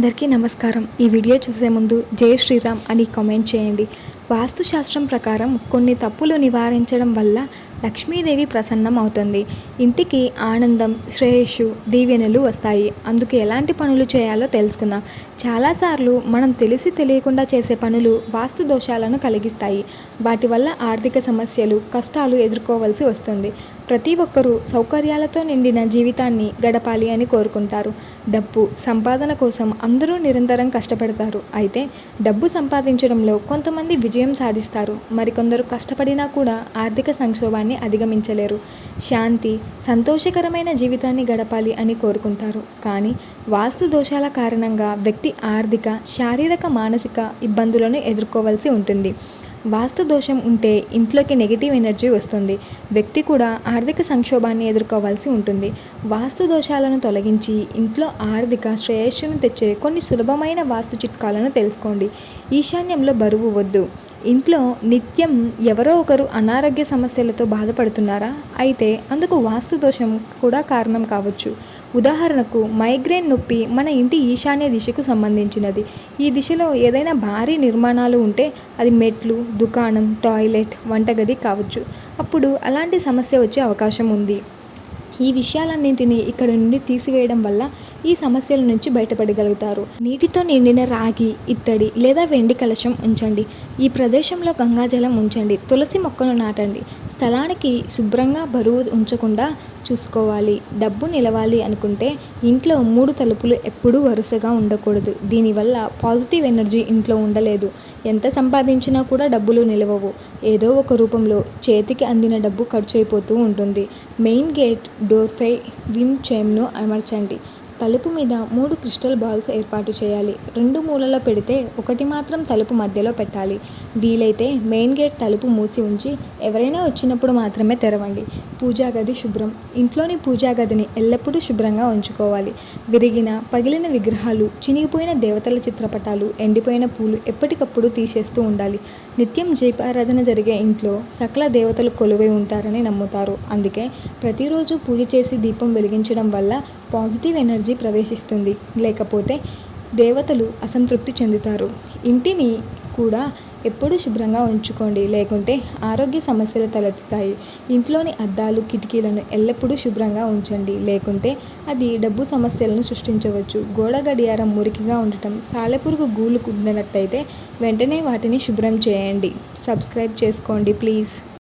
అందరికీ నమస్కారం. ఈ వీడియో చూసే ముందు జై శ్రీరామ్ అని కామెంట్ చేయండి. వాస్తుశాస్త్రం ప్రకారం కొన్ని తప్పులు నివారించడం వల్ల లక్ష్మీదేవి ప్రసన్నం అవుతుంది. ఇంటికి ఆనందం, శ్రేయస్సు, దీవెనలు వస్తాయి. అందుకు ఎలాంటి పనులు చేయాలో తెలుసుకుందాం. చాలాసార్లు మనం తెలిసి తెలియకుండా చేసే పనులు వాస్తు దోషాలను కలిగిస్తాయి. వాటి వల్ల ఆర్థిక సమస్యలు, కష్టాలు ఎదుర్కోవాల్సి వస్తుంది. ప్రతి ఒక్కరూ సౌకర్యాలతో నిండిన జీవితాన్ని గడపాలి అని కోరుకుంటారు. డబ్బు సంపాదన కోసం అందరూ నిరంతరం కష్టపడతారు. అయితే డబ్బు సంపాదించడంలో కొంతమంది విజయం సాధిస్తారు. మరికొందరు కష్టపడినా కూడా ఆర్థిక సంక్షోభాన్ని అధిగమించలేరు. శాంతి, సంతోషకరమైన జీవితాన్ని గడపాలి అని కోరుకుంటారు. కానీ వాస్తు దోషాల కారణంగా వ్యక్తి ఆర్థిక, శారీరక, మానసిక ఇబ్బందులను ఎదుర్కోవాల్సి ఉంటుంది. వాస్తు దోషం ఉంటే ఇంట్లోకి నెగిటివ్ ఎనర్జీ వస్తుంది. వ్యక్తి కూడా ఆర్థిక సంక్షోభాన్ని ఎదుర్కోవాల్సి ఉంటుంది. వాస్తు దోషాలను తొలగించి ఇంట్లో ఆర్థిక శ్రేయస్సును తెచ్చే కొన్ని సులభమైన వాస్తు చిట్కాలను తెలుసుకోండి. ఈశాన్యంలో బరువు వద్దు. ఇంట్లో నిత్యం ఎవరో ఒకరు అనారోగ్య సమస్యలతో బాధపడుతున్నారా? అయితే అందుకు వాస్తు దోషం కూడా కారణం కావచ్చు. ఉదాహరణకు మైగ్రేన్ నొప్పి మన ఇంటి ఈశాన్య దిశకు సంబంధించినది. ఈ దిశలో ఏదైనా భారీ నిర్మాణాలు ఉంటే అది మెట్లు, దుకాణం, టాయిలెట్, వంటగది కావచ్చు. అప్పుడు అలాంటి సమస్య వచ్చే అవకాశం ఉంది. ఈ విషయాలన్నింటినీ ఇక్కడ నుండి తీసివేయడం వల్ల ఈ సమస్యల నుంచి బయటపడగలుగుతారు. నీటితో నిండిన రాగి, ఇత్తడి లేదా వెండి కలశం ఉంచండి. ఈ ప్రదేశంలో గంగాజలం ఉంచండి. తులసి మొక్కను నాటండి. స్థలానికి శుభ్రంగా బరువు ఉంచకుండా చూసుకోవాలి. డబ్బు నిలవాలి అనుకుంటే ఇంట్లో 3 తలుపులు ఎప్పుడూ వరుసగా ఉండకూడదు. దీనివల్ల పాజిటివ్ ఎనర్జీ ఇంట్లో ఉండలేదు. ఎంత సంపాదించినా కూడా డబ్బులు నిలవవు. ఏదో ఒక రూపంలో చేతికి అందిన డబ్బు ఖర్చు అయిపోతూ ఉంటుంది. మెయిన్ గేట్ డోర్పై విండ్ చైమ్ను అమర్చండి. తలుపు మీద 3 క్రిస్టల్ బాల్స్ ఏర్పాటు చేయాలి. 2 మూలల పెడితే ఒకటి మాత్రం తలుపు మధ్యలో పెట్టాలి. వీలైతే మెయిన్ గేట్ తలుపు మూసి ఉంచి ఎవరైనా వచ్చినప్పుడు మాత్రమే తెరవండి. పూజా గది శుభ్రం. ఇంట్లోని పూజా గదిని ఎల్లప్పుడూ శుభ్రంగా ఉంచుకోవాలి. విరిగిన, పగిలిన విగ్రహాలు, చినిగిపోయిన దేవతల చిత్రపటాలు, ఎండిపోయిన పూలు ఎప్పటికప్పుడు తీసేస్తూ ఉండాలి. నిత్యం దీపారాధన జరిగే ఇంట్లో సకల దేవతలు కొలువై ఉంటారని నమ్ముతారు. అందుకే ప్రతిరోజు పూజ చేసి దీపం వెలిగించడం వల్ల పాజిటివ్ ఎనర్జీ ప్రవేశిస్తుంది. లేకపోతే దేవతలు అసంతృప్తి చెందుతారు. ఇంటిని కూడా ఎప్పుడూ శుభ్రంగా ఉంచుకోండి. లేకుంటే ఆరోగ్య సమస్యలు తలెత్తుతాయి. ఇంట్లోని అద్దాలు, కిటికీలను ఎల్లప్పుడూ శుభ్రంగా ఉంచండి. లేకుంటే అది డబ్బు సమస్యలను సృష్టించవచ్చు. గోడ గడియారం మురికిగా ఉండటం, సాలెపురుగు గూళ్ళు కుట్టినట్టయితే వెంటనే వాటిని శుభ్రం చేయండి. సబ్స్క్రైబ్ చేసుకోండి ప్లీజ్.